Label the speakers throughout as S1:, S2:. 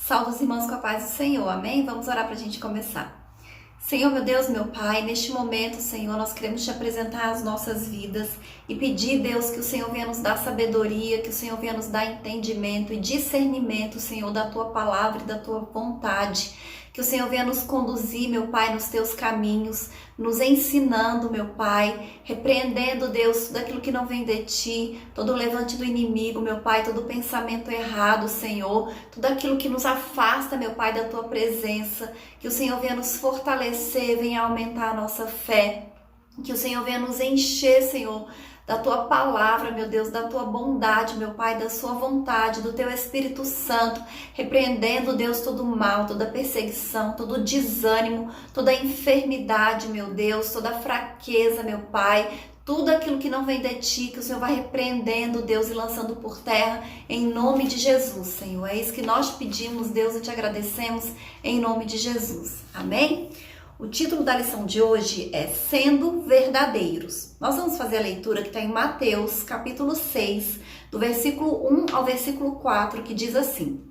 S1: Salve os irmãos com a paz do Senhor, amém? Vamos orar para a gente começar. Senhor, meu Deus, meu Pai, neste momento, Senhor, nós queremos te apresentar as nossas vidas e pedir, Deus, que o Senhor venha nos dar sabedoria, que o Senhor venha nos dar entendimento e discernimento, Senhor, da Tua palavra e da Tua vontade. Que o Senhor venha nos conduzir, meu Pai, nos Teus caminhos, nos ensinando, meu Pai, repreendendo, Deus, tudo aquilo que não vem de Ti, todo o levante do inimigo, meu Pai, todo pensamento errado, Senhor, tudo aquilo que nos afasta, meu Pai, da Tua presença. Que o Senhor venha nos fortalecer, venha aumentar a nossa fé. Que o Senhor venha nos encher, Senhor, da Tua palavra, meu Deus, da Tua bondade, meu Pai, da Sua vontade, do Teu Espírito Santo, repreendendo, Deus, todo o mal, toda perseguição, todo o desânimo, toda a enfermidade, meu Deus, toda a fraqueza, meu Pai, tudo aquilo que não vem de Ti, que o Senhor vai repreendendo, Deus, e lançando por terra, em nome de Jesus, Senhor. É isso que nós pedimos, Deus, e te agradecemos, em nome de Jesus. Amém? O título da lição de hoje é Sendo Verdadeiros. Nós vamos fazer a leitura que está em Mateus, capítulo 6, do versículo 1 ao versículo 4, que diz assim: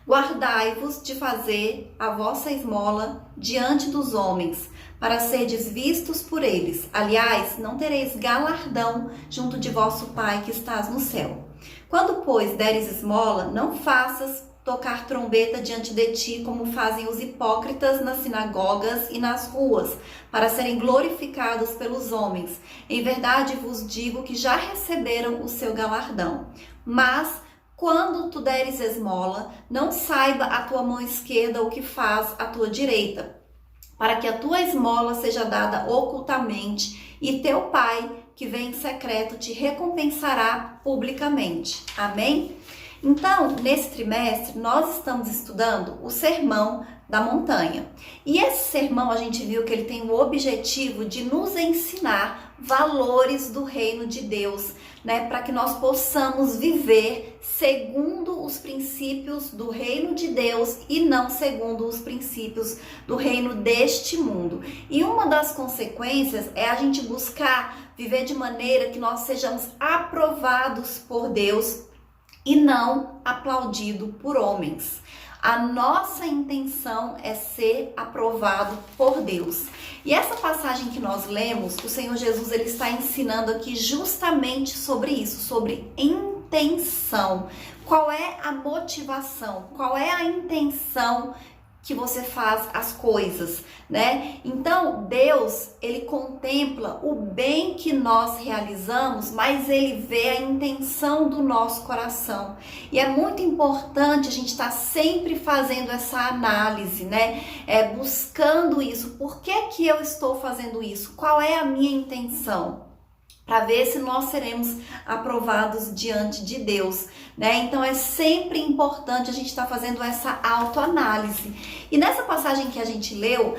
S1: Guardai-vos de fazer a vossa esmola diante dos homens, para serdes vistos por eles. Aliás, não tereis galardão junto de vosso Pai que estás no céu. Quando, pois, deres esmola, não faças tocar trombeta diante de ti, como fazem os hipócritas nas sinagogas e nas ruas, para serem glorificados pelos homens. Em verdade vos digo que já receberam o seu galardão. Mas, quando tu deres esmola, não saiba a tua mão esquerda o que faz a tua direita, para que a tua esmola seja dada ocultamente, e teu Pai, que vem em secreto, te recompensará publicamente. Amém? Então, nesse trimestre, nós estamos estudando o Sermão da Montanha. E esse sermão, a gente viu que ele tem o objetivo de nos ensinar valores do reino de Deus, né? Para que nós possamos viver segundo os princípios do reino de Deus e não segundo os princípios do reino deste mundo. E uma das consequências é a gente buscar viver de maneira que nós sejamos aprovados por Deus e não aplaudido por homens. A nossa intenção é ser aprovado por Deus. E essa passagem que nós lemos, o Senhor Jesus ele está ensinando aqui justamente sobre isso, sobre intenção. Qual é a motivação? Qual é a intenção que você faz as coisas, né? Então, Deus, ele contempla o bem que nós realizamos, mas ele vê a intenção do nosso coração. E é muito importante a gente estar sempre fazendo essa análise, né? Buscando isso. Por que eu estou fazendo isso? Qual é a minha intenção? Para ver se nós seremos aprovados diante de Deus, né? Então é sempre importante a gente estar fazendo essa autoanálise. E nessa passagem que a gente leu,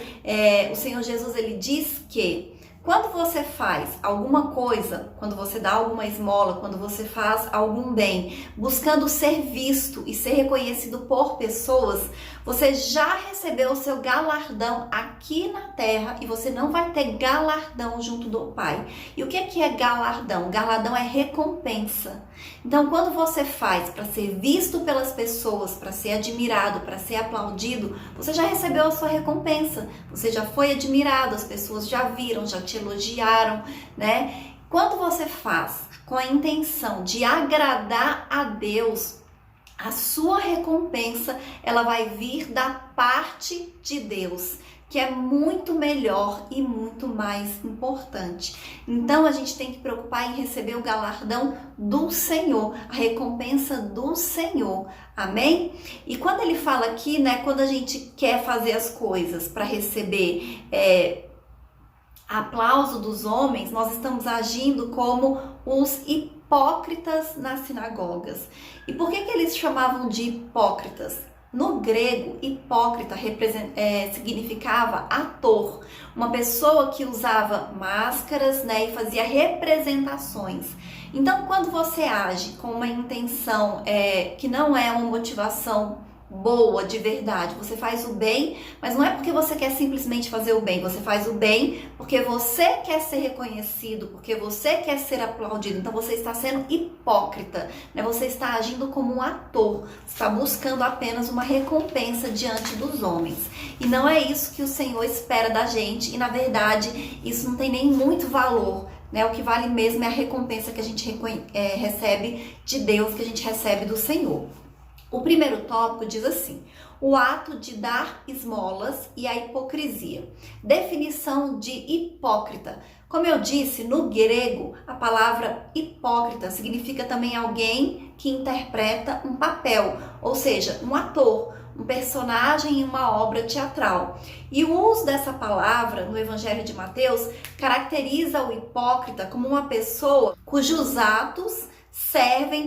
S1: o Senhor Jesus ele diz que quando você faz alguma coisa, quando você dá alguma esmola, quando você faz algum bem, buscando ser visto e ser reconhecido por pessoas, você já recebeu o seu galardão aqui na terra e você não vai ter galardão junto do Pai. E o que é galardão? Galardão é recompensa. Então, quando você faz para ser visto pelas pessoas, para ser admirado, para ser aplaudido, você já recebeu a sua recompensa. Você já foi admirado, as pessoas já viram, já te elogiaram, né? Quando você faz com a intenção de agradar a Deus, a sua recompensa, ela vai vir da parte de Deus, que é muito melhor e muito mais importante. Então, a gente tem que preocupar em receber o galardão do Senhor, a recompensa do Senhor. Amém? E quando ele fala aqui, né, quando a gente quer fazer as coisas para receber aplauso dos homens, nós estamos agindo como os hipócritas nas sinagogas. E por que eles chamavam de hipócritas? No grego, hipócrita significava ator, uma pessoa que usava máscaras, né, e fazia representações. Então, quando você age com uma intenção que não é uma motivação boa de verdade. Você faz o bem, mas não é porque você quer simplesmente fazer o bem. Você faz o bem porque você quer ser reconhecido, porque você quer ser aplaudido. Então você está sendo hipócrita, né? Você está agindo como um ator, está buscando apenas uma recompensa diante dos homens. E não é isso que o Senhor espera da gente. E na verdade, isso não tem nem muito valor, né? O que vale mesmo é a recompensa que a gente recebe de Deus, que a gente recebe do Senhor. O primeiro tópico diz assim: o ato de dar esmolas e a hipocrisia. Definição de hipócrita. Como eu disse, no grego, a palavra hipócrita significa também alguém que interpreta um papel, ou seja, um ator, um personagem em uma obra teatral. E o uso dessa palavra no Evangelho de Mateus caracteriza o hipócrita como uma pessoa cujos atos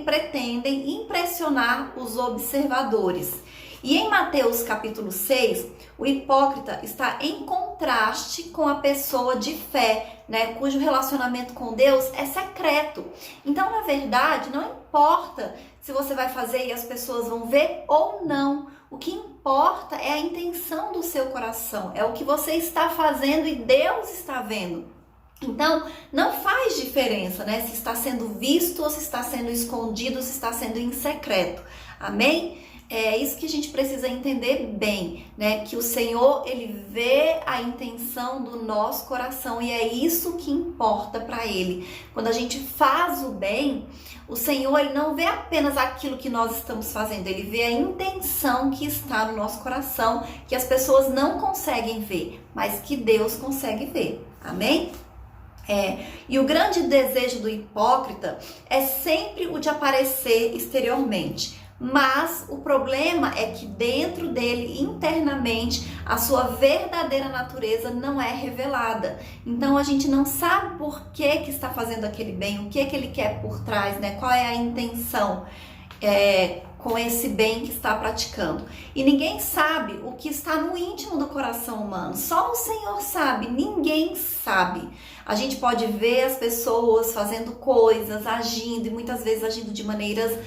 S1: pretendem impressionar os observadores. E em Mateus capítulo 6, o hipócrita está em contraste com a pessoa de fé, né, cujo relacionamento com Deus é secreto. Então, na verdade, não importa se você vai fazer e as pessoas vão ver ou não. O que importa é a intenção do seu coração, é o que você está fazendo e Deus está vendo. Então, não faz diferença, né? Se está sendo visto ou se está sendo escondido, se está sendo em secreto. Amém? É isso que a gente precisa entender bem, né? Que o Senhor, Ele vê a intenção do nosso coração e é isso que importa para Ele. Quando a gente faz o bem, o Senhor, Ele não vê apenas aquilo que nós estamos fazendo, Ele vê a intenção que está no nosso coração, que as pessoas não conseguem ver, mas que Deus consegue ver. Amém? E o grande desejo do hipócrita é sempre o de aparecer exteriormente. Mas o problema é que dentro dele, internamente, a sua verdadeira natureza não é revelada. Então a gente não sabe por que está fazendo aquele bem, o que ele quer por trás, né? Qual é a intenção com esse bem que está praticando. E ninguém sabe o que está no íntimo do coração humano. Só o Senhor sabe, ninguém sabe. A gente pode ver as pessoas fazendo coisas, agindo, e muitas vezes agindo de maneiras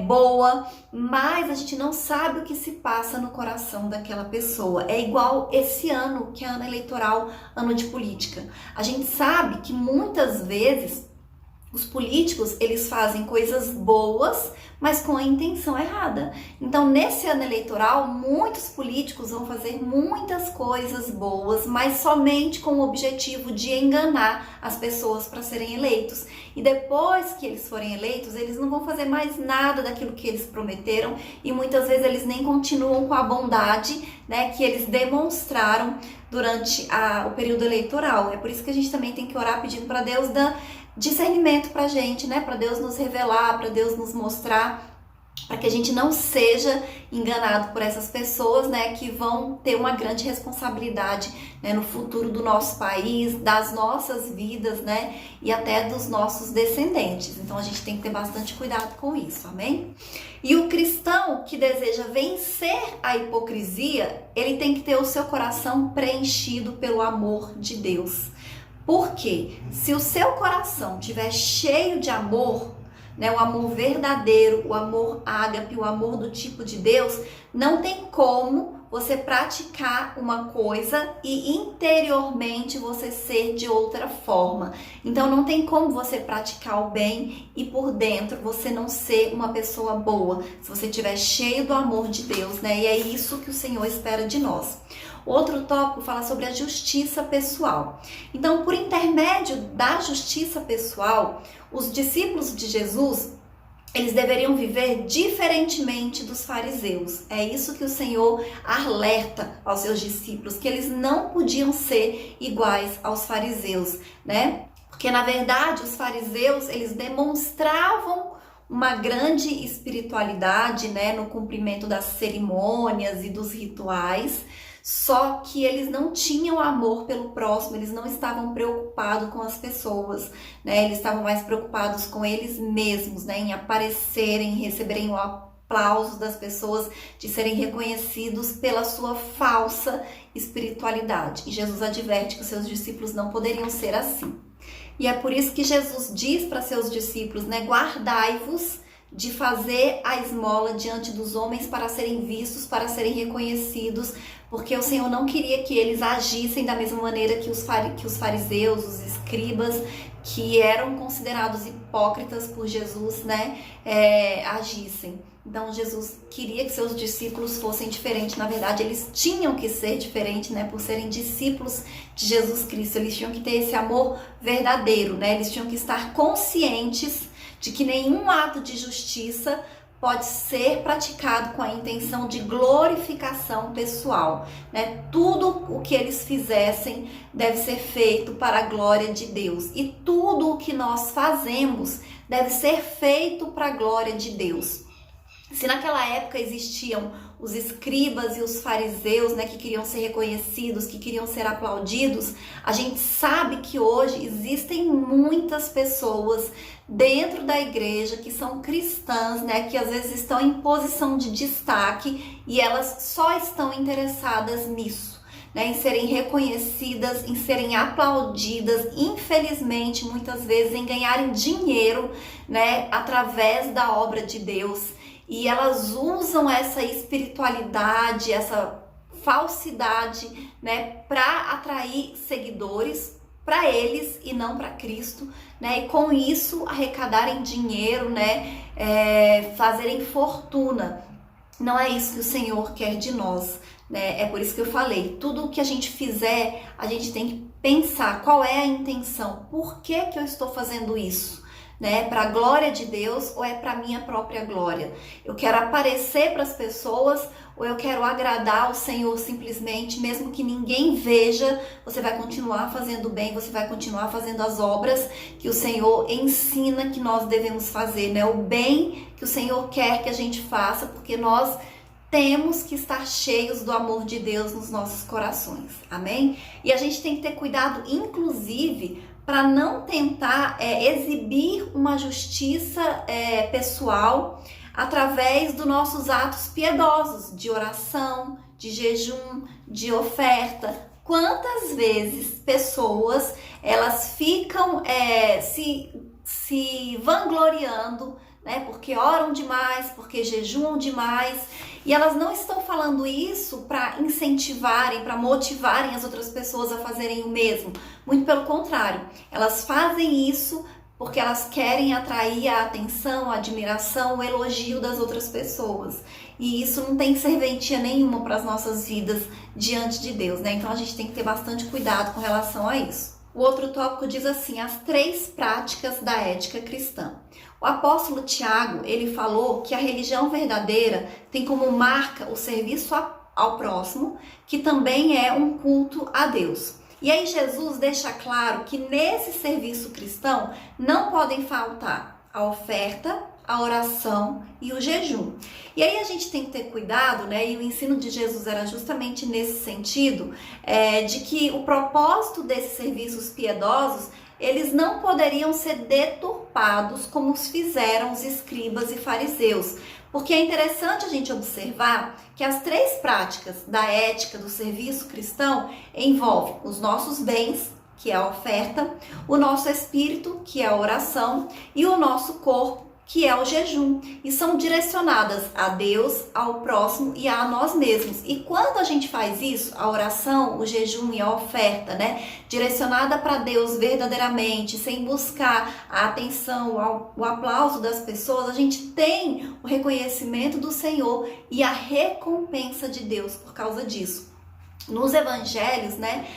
S1: boa, mas a gente não sabe o que se passa no coração daquela pessoa. É igual esse ano, que é ano eleitoral, ano de política. A gente sabe que muitas vezes os políticos, eles fazem coisas boas, mas com a intenção errada. Então, nesse ano eleitoral, muitos políticos vão fazer muitas coisas boas, mas somente com o objetivo de enganar as pessoas para serem eleitos. E depois que eles forem eleitos, eles não vão fazer mais nada daquilo que eles prometeram e muitas vezes eles nem continuam com a bondade, né, que eles demonstraram durante o período eleitoral. É por isso que a gente também tem que orar pedindo para Deus dar discernimento pra gente, né? Para Deus nos revelar, para Deus nos mostrar, para que a gente não seja enganado por essas pessoas, né? Que vão ter uma grande responsabilidade, né, no futuro do nosso país, das nossas vidas, né? E até dos nossos descendentes. Então a gente tem que ter bastante cuidado com isso, amém? E o cristão que deseja vencer a hipocrisia, ele tem que ter o seu coração preenchido pelo amor de Deus. Porque se o seu coração estiver cheio de amor, né, o amor verdadeiro, o amor ágape, o amor do tipo de Deus, não tem como você praticar uma coisa e interiormente você ser de outra forma. Então não tem como você praticar o bem e por dentro você não ser uma pessoa boa, se você estiver cheio do amor de Deus, né? E é isso que o Senhor espera de nós. Outro tópico fala sobre a justiça pessoal. Então, por intermédio da justiça pessoal, os discípulos de Jesus, eles deveriam viver diferentemente dos fariseus. É isso que o Senhor alerta aos seus discípulos, que eles não podiam ser iguais aos fariseus, né? Porque, na verdade, os fariseus, eles demonstravam uma grande espiritualidade, né, no cumprimento das cerimônias e dos rituais, só que eles não tinham amor pelo próximo, eles não estavam preocupados com as pessoas, né? Eles estavam mais preocupados com eles mesmos, né? Em aparecerem, receberem o aplauso das pessoas, de serem reconhecidos pela sua falsa espiritualidade. E Jesus adverte que os seus discípulos não poderiam ser assim. E é por isso que Jesus diz para seus discípulos, né? Guardai-vos de fazer a esmola diante dos homens para serem vistos, para serem reconhecidos, porque o Senhor não queria que eles agissem da mesma maneira que os fariseus, os escribas, que eram considerados hipócritas por Jesus, né, agissem. Então Jesus queria que seus discípulos fossem diferentes. Na verdade, eles tinham que ser diferentes, né, por serem discípulos de Jesus Cristo. Eles tinham que ter esse amor verdadeiro, né? Eles tinham que estar conscientes de que nenhum ato de justiça pode ser praticado com a intenção de glorificação pessoal, né? Tudo o que eles fizessem deve ser feito para a glória de Deus. E tudo o que nós fazemos deve ser feito para a glória de Deus. Se naquela época existiam os escribas e os fariseus, né, que queriam ser reconhecidos, que queriam ser aplaudidos, a gente sabe que hoje existem muitas pessoas dentro da igreja que são cristãs, né, que às vezes estão em posição de destaque e elas só estão interessadas nisso, né, em serem reconhecidas, em serem aplaudidas, infelizmente, muitas vezes em ganharem dinheiro, né, através da obra de Deus. E elas usam essa espiritualidade, essa falsidade, né, para atrair seguidores para eles e não para Cristo, né? E com isso arrecadarem dinheiro, né, fazerem fortuna. Não é isso que o Senhor quer de nós, né? É por isso que eu falei, tudo o que a gente fizer, a gente tem que pensar qual é a intenção, por que eu estou fazendo isso? Né, para a glória de Deus ou é para minha própria glória? Eu quero aparecer para as pessoas ou eu quero agradar o Senhor simplesmente, mesmo que ninguém veja? Você vai continuar fazendo bem, você vai continuar fazendo as obras que o Senhor ensina que nós devemos fazer, né? O bem que o Senhor quer que a gente faça, porque nós temos que estar cheios do amor de Deus nos nossos corações, amém? E a gente tem que ter cuidado, inclusive, para não tentar exibir uma justiça pessoal através dos nossos atos piedosos, de oração, de jejum, de oferta. Quantas vezes pessoas elas ficam se vangloriando, né, porque oram demais, porque jejuam demais, e elas não estão falando isso para incentivarem, para motivarem as outras pessoas a fazerem o mesmo. Muito pelo contrário, elas fazem isso porque elas querem atrair a atenção, a admiração, o elogio das outras pessoas. E isso não tem serventia nenhuma para as nossas vidas diante de Deus, né? Então a gente tem que ter bastante cuidado com relação a isso. O outro tópico diz assim, as 3 práticas da ética cristã. O apóstolo Tiago, ele falou que a religião verdadeira tem como marca o serviço ao próximo, que também é um culto a Deus. E aí Jesus deixa claro que nesse serviço cristão não podem faltar a oferta, a oração e o jejum. E aí a gente tem que ter cuidado, né? E o ensino de Jesus era justamente nesse sentido, de que o propósito desses serviços piedosos, eles não poderiam ser deturpados como os fizeram os escribas e fariseus. Porque é interessante a gente observar que as 3 práticas da ética do serviço cristão envolvem os nossos bens, que é a oferta, o nosso espírito, que é a oração, e o nosso corpo, que é o jejum, e são direcionadas a Deus, ao próximo e a nós mesmos. E quando a gente faz isso, a oração, o jejum e a oferta, né, direcionada para Deus verdadeiramente, sem buscar a atenção, o aplauso das pessoas, a gente tem o reconhecimento do Senhor e a recompensa de Deus por causa disso. Nos evangelhos, né,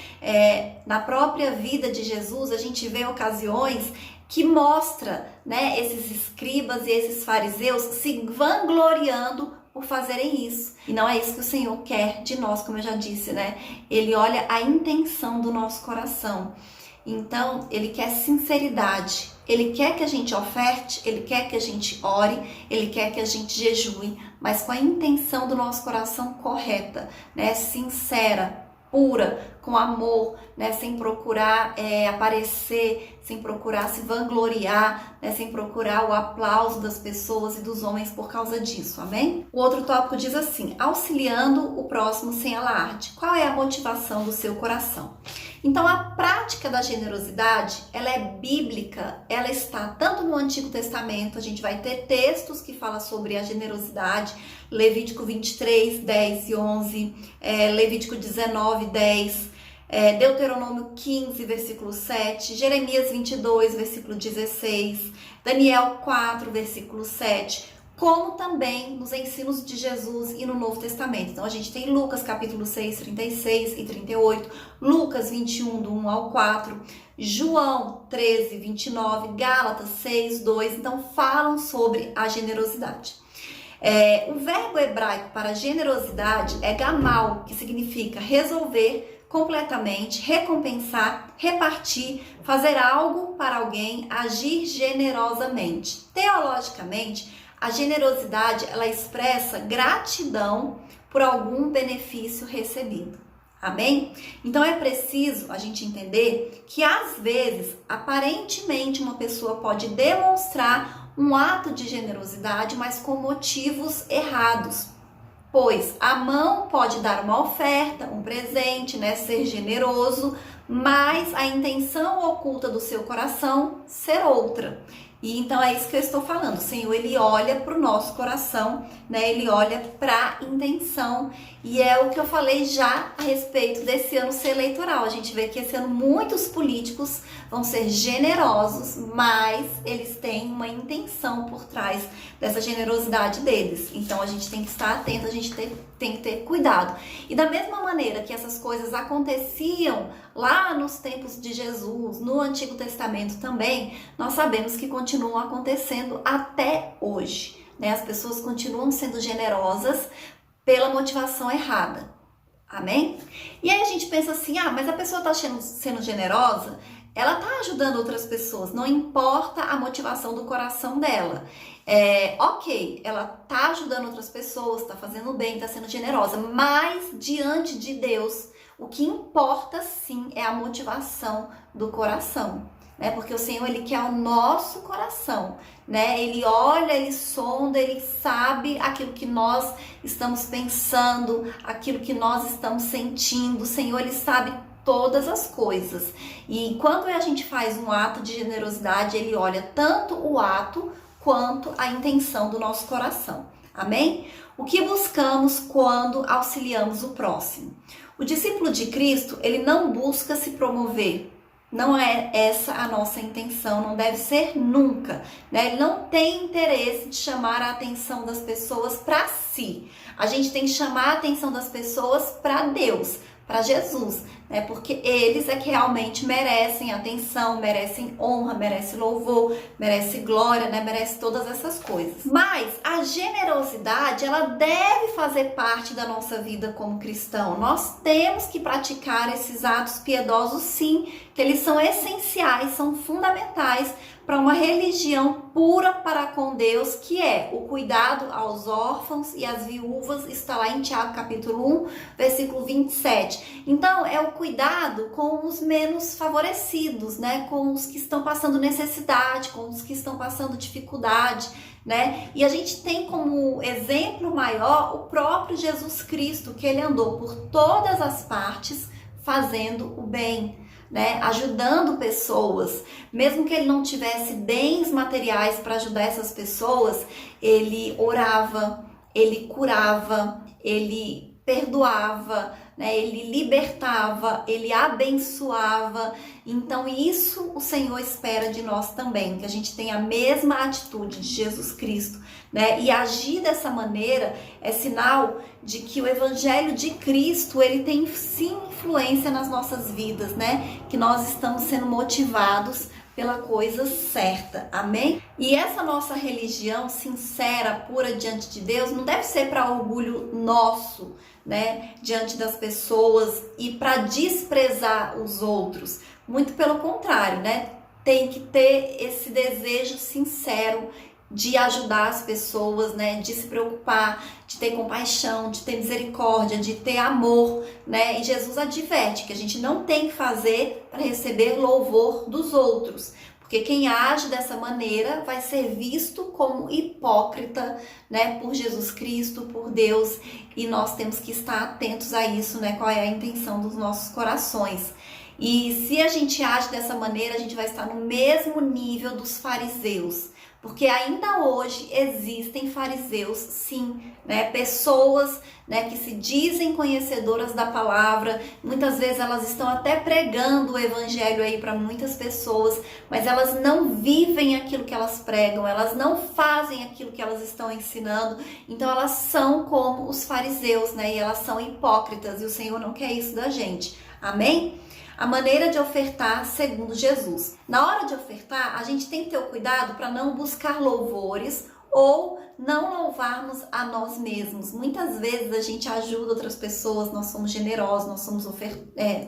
S1: na própria vida de Jesus, a gente vê ocasiões que mostra, né, esses escribas e esses fariseus se vangloriando por fazerem isso. E não é isso que o Senhor quer de nós, como eu já disse, né? Ele olha a intenção do nosso coração. Então, ele quer sinceridade. Ele quer que a gente oferte, ele quer que a gente ore, ele quer que a gente jejue, mas com a intenção do nosso coração correta, né? Sincera, pura, com amor, né? Sem procurar aparecer, sem procurar se vangloriar, né? Sem procurar o aplauso das pessoas e dos homens por causa disso, amém? O outro tópico diz assim, auxiliando o próximo sem alarde. Qual é a motivação do seu coração? Então, a prática da generosidade, ela é bíblica, ela está tanto no Antigo Testamento, a gente vai ter textos que falam sobre a generosidade, Levítico 23, 10 e 11, Levítico 19, 10, Deuteronômio 15, versículo 7, Jeremias 22, versículo 16, Daniel 4, versículo 7, como também nos ensinos de Jesus e no Novo Testamento. Então, a gente tem Lucas capítulo 6, 36 e 38, Lucas 21, do 1 ao 4, João 13, 29, Gálatas 6, 2, então falam sobre a generosidade. O verbo hebraico para generosidade é gamal, que significa resolver completamente, recompensar, repartir, fazer algo para alguém, agir generosamente. Teologicamente, a generosidade, ela expressa gratidão por algum benefício recebido. Amém? Então é preciso a gente entender que às vezes, aparentemente, uma pessoa pode demonstrar um ato de generosidade, mas com motivos errados. Pois a mão pode dar uma oferta, um presente, né, ser generoso, mas a intenção oculta do seu coração ser outra. E então é isso que eu estou falando. O Senhor, ele olha para o nosso coração, né? Ele olha para a intenção. E é o que eu falei já a respeito desse ano ser eleitoral. A gente vê que esse ano muitos políticos vão ser generosos, mas eles têm uma intenção por trás dessa generosidade deles. Então a gente tem que estar atento, a gente tem que ter cuidado. E da mesma maneira que essas coisas aconteciam lá nos tempos de Jesus, no Antigo Testamento também, nós sabemos que continuam acontecendo até hoje, né? As pessoas continuam sendo generosas pela motivação errada. Amém? E aí a gente pensa assim, mas a pessoa está sendo generosa, ela está ajudando outras pessoas, não importa a motivação do coração dela. Ok, ela está ajudando outras pessoas, está fazendo bem, está sendo generosa, mas diante de Deus, o que importa sim é a motivação do coração, né? Porque o Senhor, ele quer o nosso coração, né? Ele olha, ele sonda, ele sabe aquilo que nós estamos pensando, aquilo que nós estamos sentindo. O Senhor, ele sabe todas as coisas. E quando a gente faz um ato de generosidade, ele olha tanto o ato quanto a intenção do nosso coração. Amém? O que buscamos quando auxiliamos o próximo? O discípulo de Cristo, ele não busca se promover. Não é essa a nossa intenção, não deve ser nunca, né? Ele não tem interesse de chamar a atenção das pessoas para si. A gente tem que chamar a atenção das pessoas para Deus, para Jesus, né? Porque eles é que realmente merecem atenção, merecem honra, merecem louvor, merecem glória, né? Merecem todas essas coisas. Mas a generosidade, ela deve fazer parte da nossa vida como cristão. Nós temos que praticar esses atos piedosos, sim, que eles são essenciais, são fundamentais para uma religião pura para com Deus, que é o cuidado aos órfãos e às viúvas, está lá em Tiago capítulo 1, versículo 27. Então, é o cuidado com os menos favorecidos, né? Com os que estão passando necessidade, com os que estão passando dificuldade, né? E a gente tem como exemplo maior o próprio Jesus Cristo, que ele andou por todas as partes fazendo o bem, né, ajudando pessoas, mesmo que ele não tivesse bens materiais para ajudar essas pessoas, ele orava, ele curava, ele perdoava, né, ele libertava, ele abençoava. Então isso o Senhor espera de nós também, que a gente tenha a mesma atitude de Jesus Cristo, né? E agir dessa maneira é sinal de que o Evangelho de Cristo, ele tem sim influência nas nossas vidas, né? Que nós estamos sendo motivados pela coisa certa, amém? E essa nossa religião sincera, pura diante de Deus, não deve ser para orgulho nosso, né? Diante das pessoas e para desprezar os outros. Muito pelo contrário, né? Tem que ter esse desejo sincero de ajudar as pessoas, né, de se preocupar, de ter compaixão, de ter misericórdia, de ter amor, né? E Jesus adverte que a gente não tem que fazer para receber louvor dos outros, porque quem age dessa maneira vai ser visto como hipócrita, né, por Jesus Cristo, por Deus, e nós temos que estar atentos a isso, né, qual é a intenção dos nossos corações. E se a gente age dessa maneira, a gente vai estar no mesmo nível dos fariseus. Porque ainda hoje existem fariseus, sim, né? Pessoas, né, que se dizem conhecedoras da palavra. Muitas vezes elas estão até pregando o evangelho aí para muitas pessoas, mas elas não vivem aquilo que elas pregam, elas não fazem aquilo que elas estão ensinando. Então elas são como os fariseus, né? E elas são hipócritas, e o Senhor não quer isso da gente. Amém? A maneira de ofertar segundo Jesus. Na hora de ofertar, a gente tem que ter o cuidado para não buscar louvores ou não louvarmos a nós mesmos. Muitas vezes a gente ajuda outras pessoas, nós somos generosos, nós somos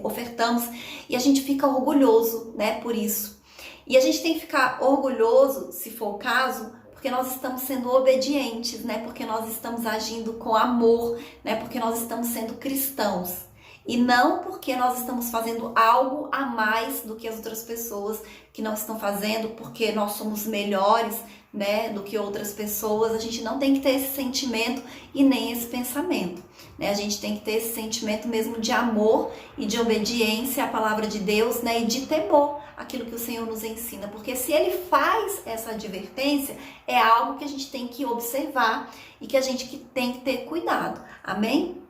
S1: ofertamos e a gente fica orgulhoso, né, por isso. E a gente tem que ficar orgulhoso, se for o caso, porque nós estamos sendo obedientes, né, porque nós estamos agindo com amor, né, porque nós estamos sendo cristãos. E não porque nós estamos fazendo algo a mais do que as outras pessoas que não estão fazendo, porque nós somos melhores, né, do que outras pessoas. A gente não tem que ter esse sentimento e nem esse pensamento, né? A gente tem que ter esse sentimento mesmo de amor e de obediência à palavra de Deus, né, e de temor aquilo que o Senhor nos ensina. Porque se Ele faz essa advertência, é algo que a gente tem que observar e que a gente tem que ter cuidado. Amém?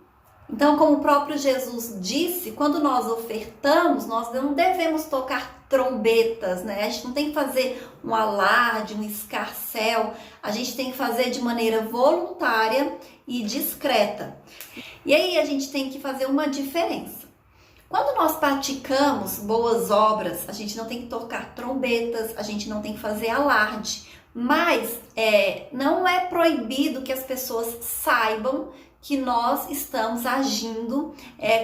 S1: Então, como o próprio Jesus disse, quando nós ofertamos, nós não devemos tocar trombetas, né? A gente não tem que fazer um alarde, um escarcéu, a gente tem que fazer de maneira voluntária e discreta. E aí a gente tem que fazer uma diferença. Quando nós praticamos boas obras, a gente não tem que tocar trombetas, a gente não tem que fazer alarde, mas não é proibido que as pessoas saibam que nós estamos agindo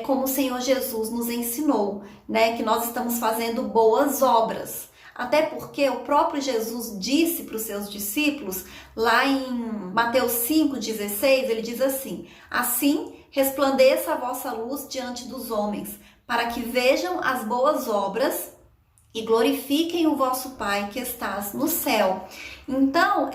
S1: como o Senhor Jesus nos ensinou, né? Que nós estamos fazendo boas obras. Até porque o próprio Jesus disse para os seus discípulos, lá em Mateus 5,16, ele diz assim: assim resplandeça a vossa luz diante dos homens, para que vejam as boas obras e glorifiquem o vosso Pai que estás no céu. Então,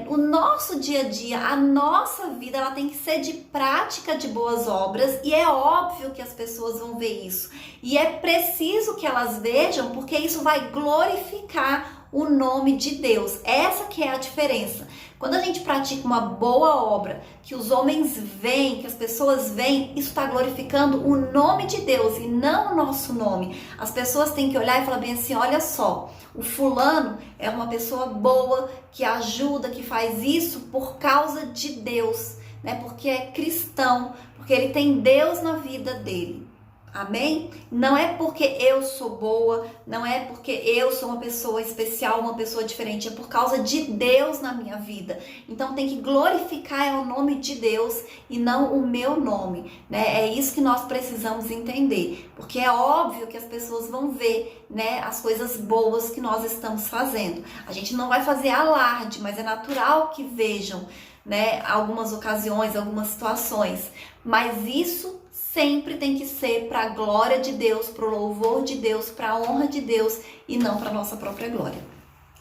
S1: o nosso dia a dia, a nossa vida, ela tem que ser de prática de boas obras, e é óbvio que as pessoas vão ver isso. E é preciso que elas vejam, porque isso vai glorificar o nome de Deus. Essa que é a diferença. Quando a gente pratica uma boa obra, que os homens veem, que as pessoas veem, isso está glorificando o nome de Deus e não o nosso nome. As pessoas têm que olhar e falar bem assim: olha só, o fulano é uma pessoa boa, que ajuda, que faz isso por causa de Deus, né? Porque é cristão, porque ele tem Deus na vida dele. Amém? Não é porque eu sou boa, não é porque eu sou uma pessoa especial, uma pessoa diferente, é por causa de Deus na minha vida. Então tem que glorificar o nome de Deus e não o meu nome, né? É isso que nós precisamos entender, porque é óbvio que as pessoas vão ver, né, as coisas boas que nós estamos fazendo. A gente não vai fazer alarde, mas é natural que vejam, né, algumas ocasiões, algumas situações, mas isso sempre tem que ser para a glória de Deus, para o louvor de Deus, para a honra de Deus e não para a nossa própria glória.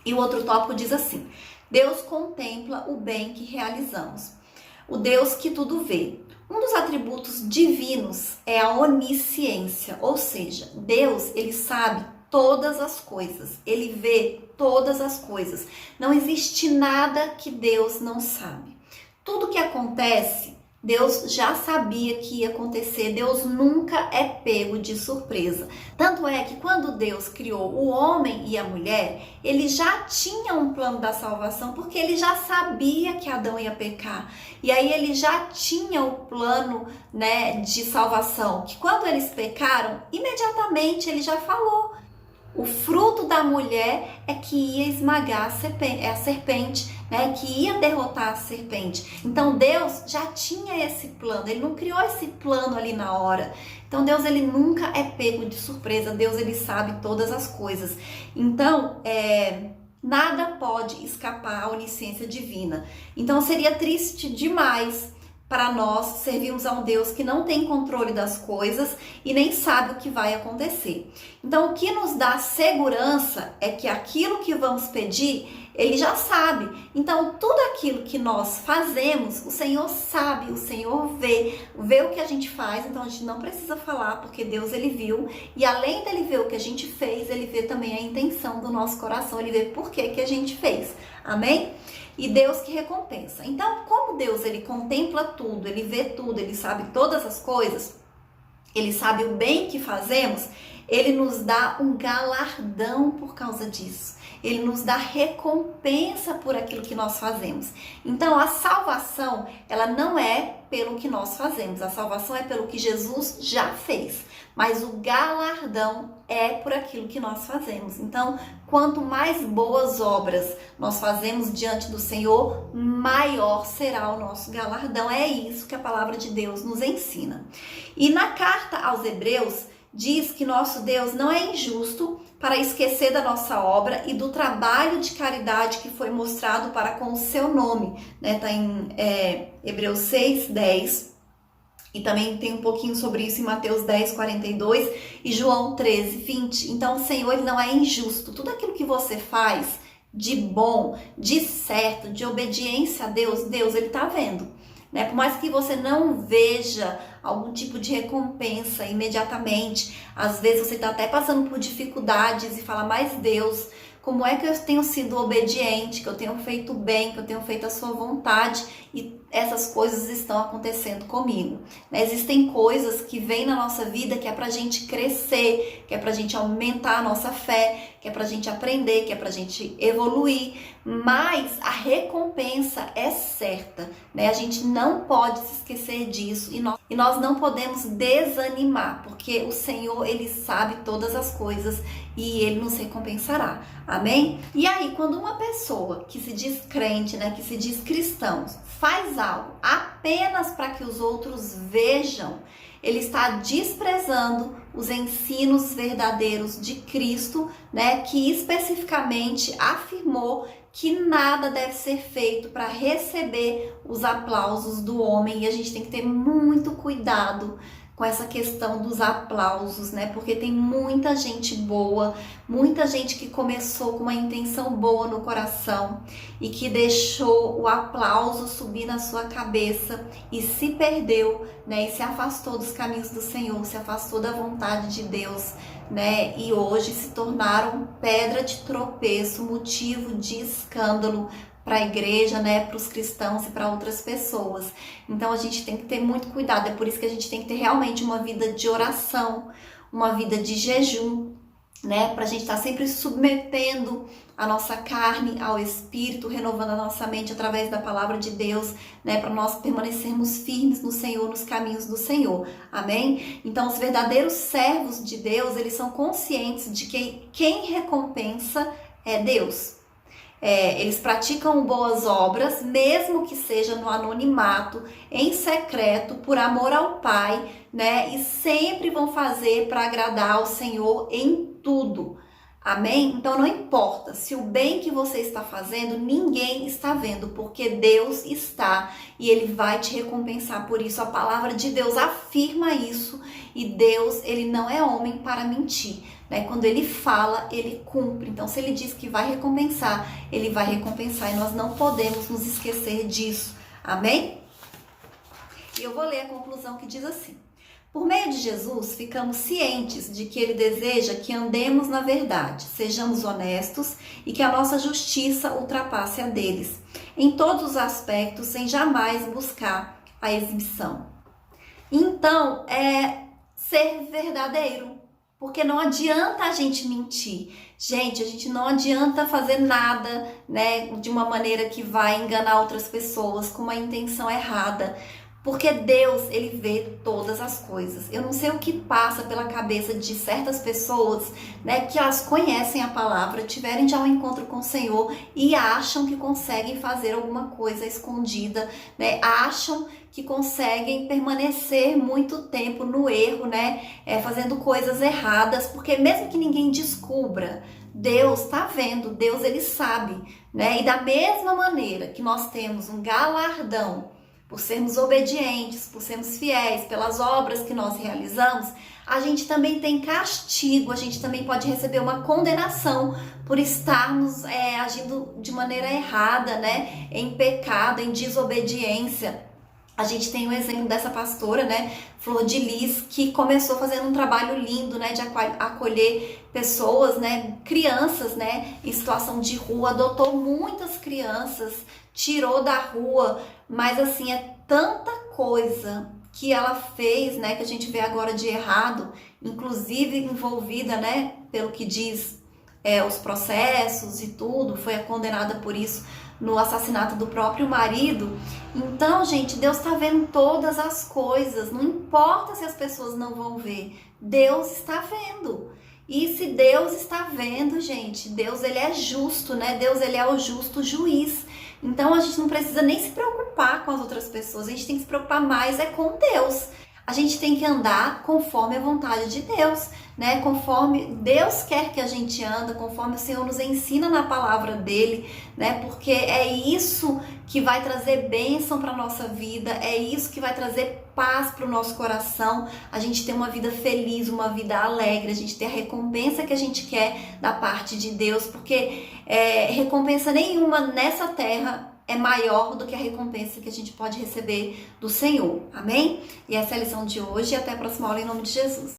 S1: E o outro tópico diz assim: Deus contempla o bem que realizamos. O Deus que tudo vê. Um dos atributos divinos é a onisciência, ou seja, Deus, ele sabe todas as coisas, ele vê todas as coisas. Não existe nada que Deus não sabe. Tudo que acontece, Deus já sabia que ia acontecer. Deus nunca é pego de surpresa. Tanto é que quando Deus criou o homem e a mulher, ele já tinha um plano da salvação, porque ele já sabia que Adão ia pecar. E aí ele já tinha o plano, né, de salvação, que quando eles pecaram, imediatamente ele já falou: o fruto da mulher é que ia esmagar a serpente, né, que ia derrotar a serpente. Então Deus já tinha esse plano, ele não criou esse plano ali na hora. Então Deus, ele nunca é pego de surpresa, Deus, ele sabe todas as coisas. Então, nada pode escapar à onisciência divina. Então seria triste demais para nós servirmos a um Deus que não tem controle das coisas e nem sabe o que vai acontecer. Então, o que nos dá segurança é que aquilo que vamos pedir, Ele já sabe. Então, tudo aquilo que nós fazemos, o Senhor sabe, o Senhor vê o que a gente faz. Então, a gente não precisa falar, porque Deus, Ele viu. E além dele ver o que a gente fez, Ele vê também a intenção do nosso coração. Ele vê por que a gente fez. Amém? E Deus que recompensa. Então, como Deus, Ele contempla tudo, Ele vê tudo, Ele sabe todas as coisas, Ele sabe o bem que fazemos, Ele nos dá um galardão por causa disso. Ele nos dá recompensa por aquilo que nós fazemos. Então, a salvação, ela não é pelo que nós fazemos. A salvação é pelo que Jesus já fez. Mas o galardão é por aquilo que nós fazemos. Então, quanto mais boas obras nós fazemos diante do Senhor, maior será o nosso galardão. É isso que a palavra de Deus nos ensina. E na carta aos Hebreus, diz que nosso Deus não é injusto para esquecer da nossa obra e do trabalho de caridade que foi mostrado para com o seu nome. Está em Hebreus 6, 10. E também tem um pouquinho sobre isso em Mateus 10, 42 e João 13, 20. Então, o Senhor, Ele não é injusto. Tudo aquilo que você faz de bom, de certo, de obediência a Deus, Ele está vendo. Por mais que você não veja algum tipo de recompensa imediatamente, às vezes você está até passando por dificuldades e fala, mas Deus, como é que eu tenho sido obediente, que eu tenho feito bem, que eu tenho feito a sua vontade e essas coisas estão acontecendo comigo. Existem coisas que vêm na nossa vida que é pra gente crescer, que é pra gente aumentar a nossa fé, que é pra gente aprender, que é pra gente evoluir, mas a recompensa é certa, A gente não pode se esquecer disso e nós não podemos desanimar, porque o Senhor, Ele sabe todas as coisas e Ele nos recompensará. Amém? E aí, quando uma pessoa que se diz crente, que se diz cristão, faz algo apenas para que os outros vejam, ele está desprezando os ensinos verdadeiros de Cristo, que especificamente afirmou que nada deve ser feito para receber os aplausos do homem. E a gente tem que ter muito cuidado com essa questão dos aplausos, porque tem muita gente boa, muita gente que começou com uma intenção boa no coração e que deixou o aplauso subir na sua cabeça e se perdeu, e se afastou dos caminhos do Senhor, se afastou da vontade de Deus, e hoje se tornaram pedra de tropeço, motivo de escândalo para a igreja, para os cristãos e para outras pessoas. Então a gente tem que ter muito cuidado, é por isso que a gente tem que ter realmente uma vida de oração, uma vida de jejum, para a gente estar sempre submetendo a nossa carne ao Espírito, renovando a nossa mente através da palavra de Deus, para nós permanecermos firmes no Senhor, nos caminhos do Senhor. Amém? Então os verdadeiros servos de Deus, eles são conscientes de que quem recompensa é Deus. Eles praticam boas obras, mesmo que seja no anonimato, em secreto, por amor ao Pai, e sempre vão fazer para agradar ao Senhor em tudo. Amém? Então não importa se o bem que você está fazendo, ninguém está vendo, porque Deus está e Ele vai te recompensar por isso. A palavra de Deus afirma isso e Deus, Ele não é homem para mentir. Quando Ele fala, Ele cumpre. Então, se Ele diz que vai recompensar, Ele vai recompensar. E nós não podemos nos esquecer disso. Amém? E eu vou ler a conclusão que diz assim. Por meio de Jesus, ficamos cientes de que Ele deseja que andemos na verdade, sejamos honestos e que a nossa justiça ultrapasse a deles, em todos os aspectos, sem jamais buscar a exibição. Então, é ser verdadeiro. Porque não adianta a gente mentir. Gente, a gente não adianta fazer nada, de uma maneira que vai enganar outras pessoas, com uma intenção errada. Porque Deus, Ele vê todas as coisas. Eu não sei o que passa pela cabeça de certas pessoas, que elas conhecem a palavra, tiverem já um encontro com o Senhor e acham que conseguem fazer alguma coisa escondida, acham que conseguem permanecer muito tempo no erro, fazendo coisas erradas, porque mesmo que ninguém descubra, Deus está vendo, Deus, Ele sabe, E da mesma maneira que nós temos um galardão por sermos obedientes, por sermos fiéis, pelas obras que nós realizamos, a gente também tem castigo, a gente também pode receber uma condenação por estarmos agindo de maneira errada, né? Em pecado, em desobediência. A gente tem o exemplo dessa pastora, né, Flor de Lis, que começou fazendo um trabalho lindo, né, de acolher pessoas, né, crianças, né, em situação de rua, adotou muitas crianças, tirou da rua, mas assim, é tanta coisa que ela fez, né, que a gente vê agora de errado, inclusive envolvida, né, pelo que diz os processos e tudo, foi condenada por isso no assassinato do próprio marido. Então, gente, Deus está vendo todas as coisas, não importa se as pessoas não vão ver, Deus está vendo. E se Deus está vendo, gente, Deus ele é justo, né? Deus ele é o justo juiz. Então a gente não precisa nem se preocupar com as outras pessoas, a gente tem que se preocupar mais com Deus. A gente tem que andar conforme a vontade de Deus, né? Conforme Deus quer que a gente anda, conforme o Senhor nos ensina na palavra dele, né? Porque é isso que vai trazer bênção para a nossa vida, é isso que vai trazer paz para o nosso coração, a gente ter uma vida feliz, uma vida alegre, a gente ter a recompensa que a gente quer da parte de Deus, porque recompensa nenhuma nessa terra é maior do que a recompensa que a gente pode receber do Senhor. Amém? E essa é a lição de hoje e até a próxima aula em nome de Jesus.